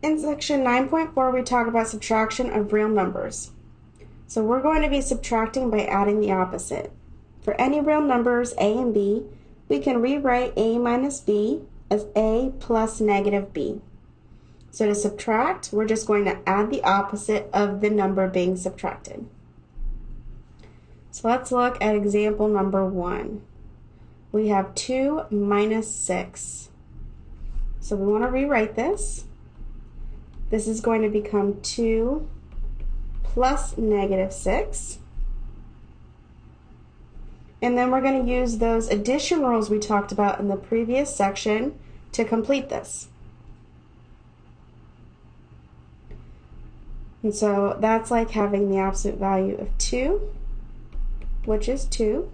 In section 9.4, we talk about subtraction of real numbers. So we're going to be subtracting by adding the opposite. For any real numbers, a and b, we can rewrite a minus b as a plus negative b. So to subtract, we're just going to add the opposite of the number being subtracted. So let's look at example number 1. We have 2 minus 6. So we want to rewrite this. This is going to become 2 plus negative 6. And then we're going to use those addition rules we talked about in the previous section to complete this. And so that's like having the absolute value of 2, which is 2,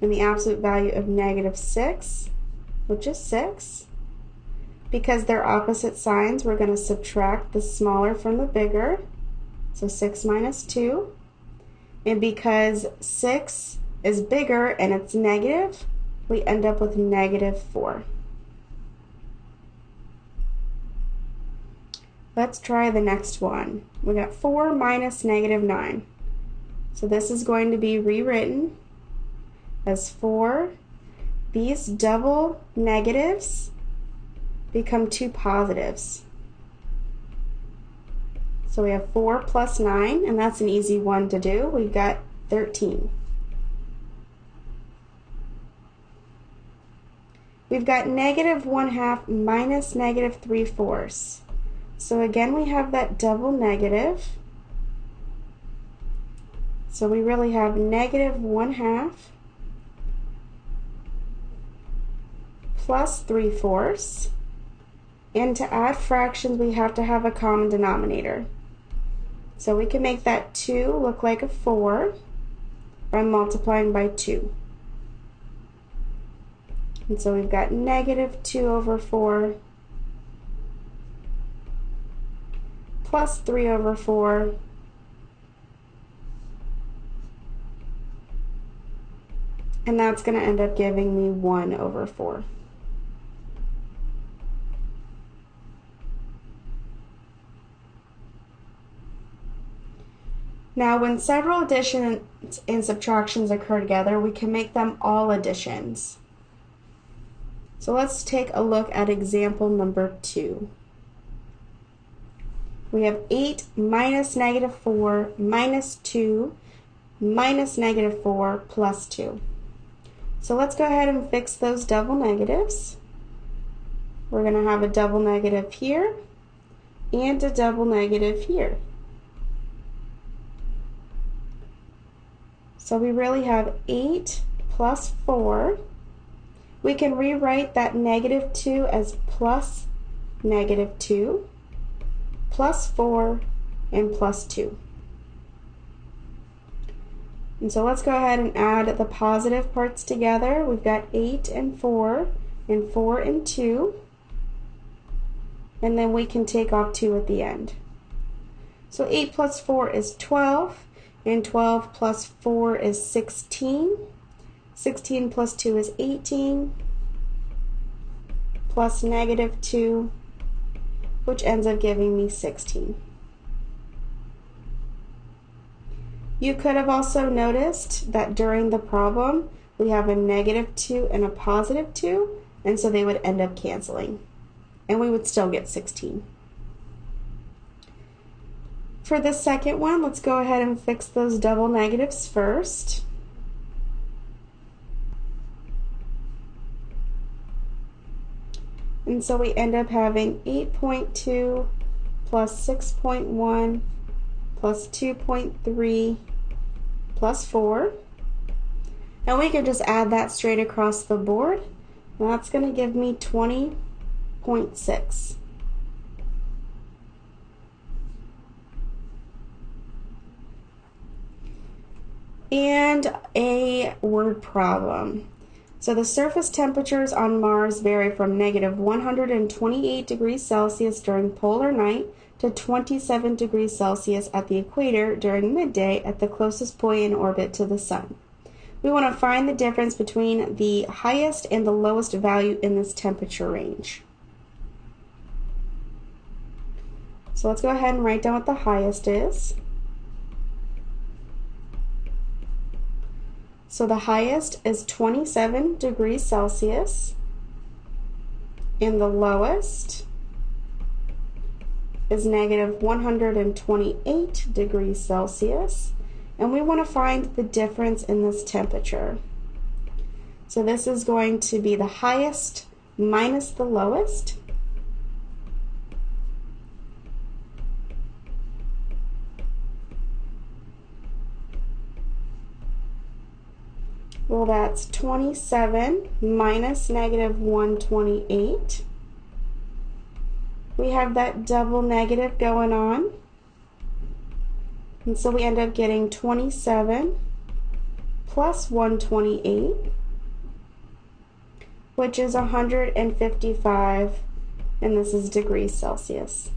and the absolute value of negative 6, which is 6. Because they're opposite signs, we're going to subtract the smaller from the bigger, so 6 minus 2. And because 6 is bigger and it's negative, we end up with negative 4. Let's try the next one. We got 4 minus negative 9. So this is going to be rewritten as 4. These double negatives become 2 positives. So we have 4 plus 9, and that's an easy one to do. We've got 13. We've got negative 1/2 minus negative 3/4. So again, we have that double negative. So we really have negative 1/2 plus 3/4. And to add fractions, we have to have a common denominator. So we can make that 2 look like a 4 by multiplying by 2. And so we've got negative 2 over 4 plus 3 over 4 and that's going to end up giving me 1 over 4. Now, when several additions and subtractions occur together, we can make them all additions. So let's take a look at example number 2. We have 8 minus negative 4 minus 2 minus negative 4 plus 2. So let's go ahead and fix those double negatives. We're going to have a double negative here and a double negative here. So we really have 8 plus 4. We can rewrite that negative 2 as plus negative 2, plus 4, and plus 2. And so let's go ahead and add the positive parts together. We've got 8 and 4 and 2. And then we can take off 2 at the end. So 8 plus 4 is 12. And 12 plus 4 is 16. 16 plus 2 is 18. Plus negative 2, which ends up giving me 16. You could have also noticed that during the problem, we have a negative 2 and a positive 2, and so they would end up canceling. And we would still get 16. For the second one, let's go ahead and fix those double negatives first. And so we end up having 8.2 plus 6.1 plus 2.3 plus 4. And we can just add that straight across the board. And that's going to give me 20.6. And a word problem. So the surface temperatures on Mars vary from negative 128 degrees Celsius during polar night to 27 degrees Celsius at the equator during midday at the closest point in orbit to the Sun. We want to find the difference between the highest and the lowest value in this temperature range. So let's go ahead and write down what the highest is. So the highest is 27 degrees Celsius, and the lowest is negative 128 degrees Celsius, and we want to find the difference in this temperature. So this is going to be the highest minus the lowest. Well, that's 27 minus negative 128. We have that double negative going on. And so we end up getting 27 plus 128, which is 155, and this is degrees Celsius.